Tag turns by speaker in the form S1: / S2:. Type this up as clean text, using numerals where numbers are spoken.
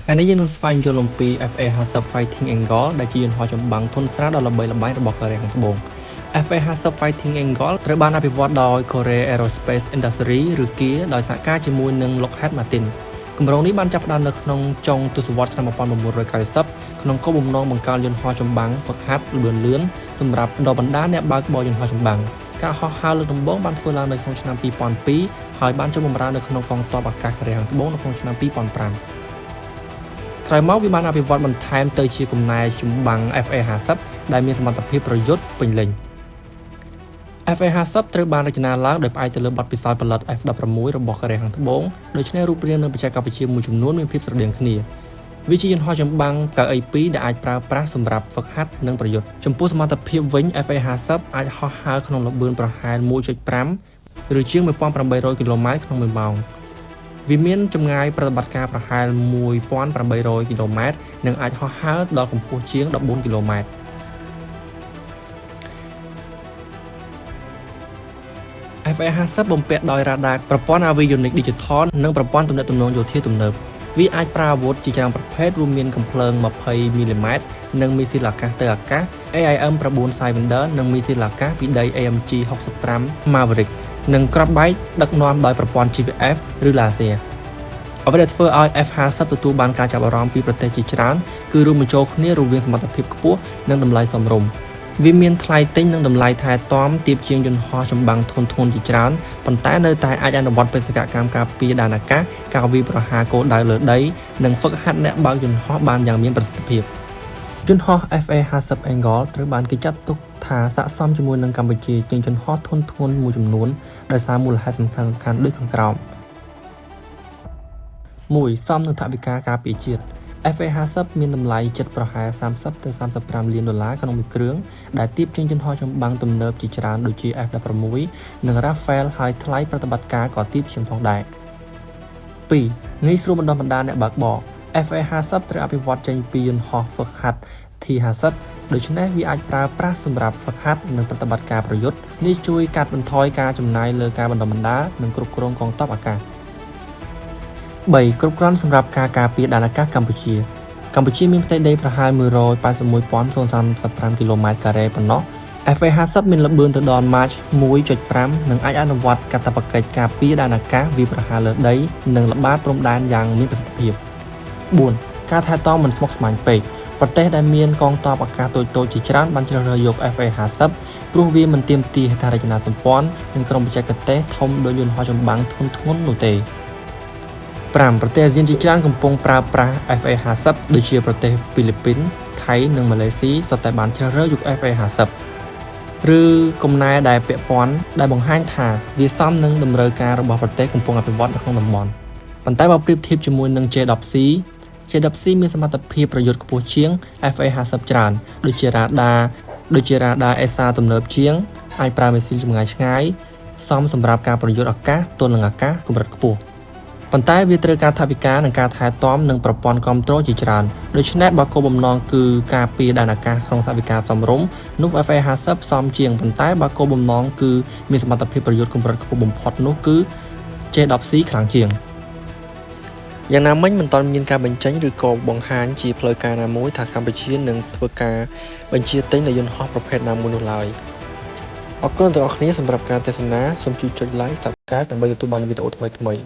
S1: ថ្ងៃនេះយើងនឹងស្វែងយល់អំពី FA50 Fighting Eagle ដែលជាយន្តហោះចម្បាំងធុនស្រាលដ៏ល្បីល្បាញរបស់កូរ៉េខាងត្បូង FA50 Fighting Eagle ត្រូវបានអភិវឌ្ឍដោយ Korea Aerospace Industry ឬ KIA ដោយសហការជាមួយនឹង Lockheed Martin គម្រោងនេះបានចាប់ផ្ដើមនៅក្នុងចុងទសវត្សរ៍ឆ្នាំ1990ក្នុងគោលបំណងបង្កើតយន្តហោះចម្បាំងហ្វឹកហាត់ល្បឿនលឿនសម្រាប់បណ្ដុះបណ្ដាលអ្នកបើកបរយន្តហោះចម្បាំងការហោះហើរលើកដំបូងបានធ្វើឡើងនៅក្នុងឆ្នាំ2002ហើយបានចូលបម្រើនៅក្នុងកងទ័ពអាកាសកូរ៉េខាងត្បូងនៅក្នុងឆ្នាំ2005ក្រោយមកវាបានអភិវឌ្ឍបន្ថែមទៅជាកំណែចម្បាំង FA50 ដែលមានសមត្ថភាពប្រយុទ្ធពេញលេញ FA50 ត្រូវបានរចនាឡើងដោយផ្អែកទៅលើបទពិសោធន៍ផលិត F16 របស់កូរ៉េខាងត្បូងដូច្នេះរូបរាងនិងបច្ចេកវិទ្យាមួយចំនួនមានភាពស្រដៀងគ្នាវាជាយន្តហោះចម្បាំងកៅអី2ដែលអាចប្រើប្រាស់សម្រាប់ហ្វឹកហាត់និងប្រយុទ្ធចំពោះសមត្ថភាពវិញ FA50 អាចហោះហើរក្នុងល្បឿនប្រហែល 1.5 ឬជាង 1800 គីឡូម៉ែត្រក្នុង1ម៉ោងវាមានចម្ងាយប្រតិបត្តិការប្រហែល 1800 គីឡូម៉ែត្រនិងអាចហោះហើរដល់កម្ពស់ជាង 14 គីឡូម៉ែត្រ FA50 បំពាក់ដោយរ៉ាដាប្រព័ន្ធ Avionics Digital និងប្រព័ន្ធទំនាក់ទំនងយោធាទំនើបវាអាចប្រើអាវុធជាច្រើនប្រភេទរួមមានកាំភ្លើង 20 មីលីម៉ែត្រនិងមីស៊ីលអាកាសទៅអាកាស AIM-9 Sidewinder និងមីស៊ីលអាកាសពីដី AMG-65 Maverick និងគ្រាប់បែកដឹកនាំដោយប្រព័ន្ធ GPF ឬ Laser អ្វីដែលធ្វើឲ្យ F50 ទទួលបានការចាប់អារម្មណ៍ពីប្រទេសជាច្រើនគឺរួមបញ្ចូលគ្នារវាងសមត្ថភាពខ្ពស់និងតម្លៃសមរម្យវាមានថ្លៃទិញនិងតម្លៃថែទាំទាបជាងយន្តហោះចម្បាំងធុនធ្ងន់ជាច្រើនប៉ុន្តែនៅតែអាចអនុវត្តបេសកកម្មការពារដែនអាកាសការវាយប្រហារគោលដៅលើដីនិងហ្វឹកហាត់អ្នកបើកយន្តហោះបានយ៉ាងមានប្រសិទ្ធភាពយន្តហោះ FA50 Eagle ត្រូវបានគេចាត់ទុកថាស័ក្តិសមជាមួយនឹងកម្ពុជាជាងយន្តហោះធុនធ្ងន់មួយចំនួនដោយសារមូលហេតុសំខាន់ៗដូចខាងក្រោម 1. សមនឹងថវិកាការពារជាតិ FA50 មានតម្លៃជិតប្រហែល 30 ទៅ 35 លានដុល្លារក្នុងមួយគ្រឿងដែលទាបជាងយន្តហោះចម្បាំងទំនើបជាច្រើនដូចជា F16 និង Rafale ហើយថ្លៃប្រតិបត្តិការក៏ទាបជាងផងដែរ 2. ងាយស្រួលបណ្ដុះបណ្ដាលអ្នកបើកបរ FA50 ត្រូវអភិវឌ្ឍចេញពីយន្តហោះហ្វឹកហាត់ T50 ដូច្នេះវាអាចប្រើប្រាស់សម្រាប់ហ្វឹកហាត់និងប្រតិបត្តិការប្រយុទ្ធនេះជួយកាត់បន្ថយការចំណាយលើការបណ្ដុះបណ្ដាលនិងគ្រប់គ្រងកងទ័ពអាកាស 3. គ្រប់គ្រាន់សម្រាប់ការការពារដែនអាកាសកម្ពុជាមានផ្ទៃដីប្រហែល 181,035 គីឡូម៉ែត្រការ៉េប៉ុណ្ណោះ FA50 មានល្បឿនទៅដល់ Mach 1.5 និងអាចអនុវត្តកាតព្វកិច្ចការពារដែនអាកាសវាយប្រហារលើដីនិងល្បាតព្រំដែនយ៉ាងមានប្រសិទ្ធភាព 4. ការថែទាំមិនស្មុគស្មាញពេកប្រទេសដែលមានកងទ័ពអាកាសតូចៗជាច្រើនបានជ្រើសរើសយក FA50 ព្រោះវាមិនទាមទារហេដ្ឋារចនាសម្ព័ន្ធនិងក្រុមបច្ចេកទេសធំដូចយន្តហោះចម្បាំងធុនធ្ងន់នោះទេ 5. ប្រទេសអាស៊ានជាច្រើនកំពុងប្រើប្រាស់ FA50 ដូចជាប្រទេសហ្វីលីពីន ថៃនិងម៉ាឡេស៊ីសុទ្ធតែបានជ្រើសរើសយក FA50 ឬកំណែដែលពាក់ព័ន្ធដែលបង្ហាញថាវាសមនឹងតម្រូវការរបស់ប្រទេសកំពុងអភិវឌ្ឍនៅក្នុងតំបន់ប៉ុន្តែបើប្រៀបធៀបជាមួយនឹង J10C មានសមត្ថភាពប្រយុទ្ធខ្ពស់ជាង FA50 ច្រើនដូចជារ៉ាដា ESA ទំនើបជាងអាចប្រើម៉ាស៊ីនចម្ងាយឆ្ងាយសមសម្រាប់ការប្រយុទ្ធអាកាសទល់នឹងអាកាសកម្រិតខ្ពស់ប៉ុន្តែវាត្រូវការថវិកានិងការថែទាំនិងប្រព័ន្ធគ្រប់គ្រងជាច្រើនដូច្នេះបើគោលបំណងគឺការពារដែនអាកាសក្នុងថវិកាសមរម្យនោះ FA50 សមជាងប៉ុន្តែបើគោលបំណងគឺមានសមត្ថភាពប្រយុទ្ធកម្រិតខ្ពស់បំផុតនោះគឺ J10C ខ្លាំងជាងយ៉ាងណាមិញមិនទាន់មានការបញ្ចេញឬក៏បង្ហាញជាផ្លូវការណាមួយថាកម្ពុជានឹងធ្វើការបញ្ជាទិញនៅយន្តហោះប្រភេទណាមួយនោះឡើយអរគុណដល់អ្នកនរគ្នាសម្រាប់ការទស្សនាសូមជួយចុច like Subscribe ដើម្បីទទួលបានវីដេអូថ្មីៗ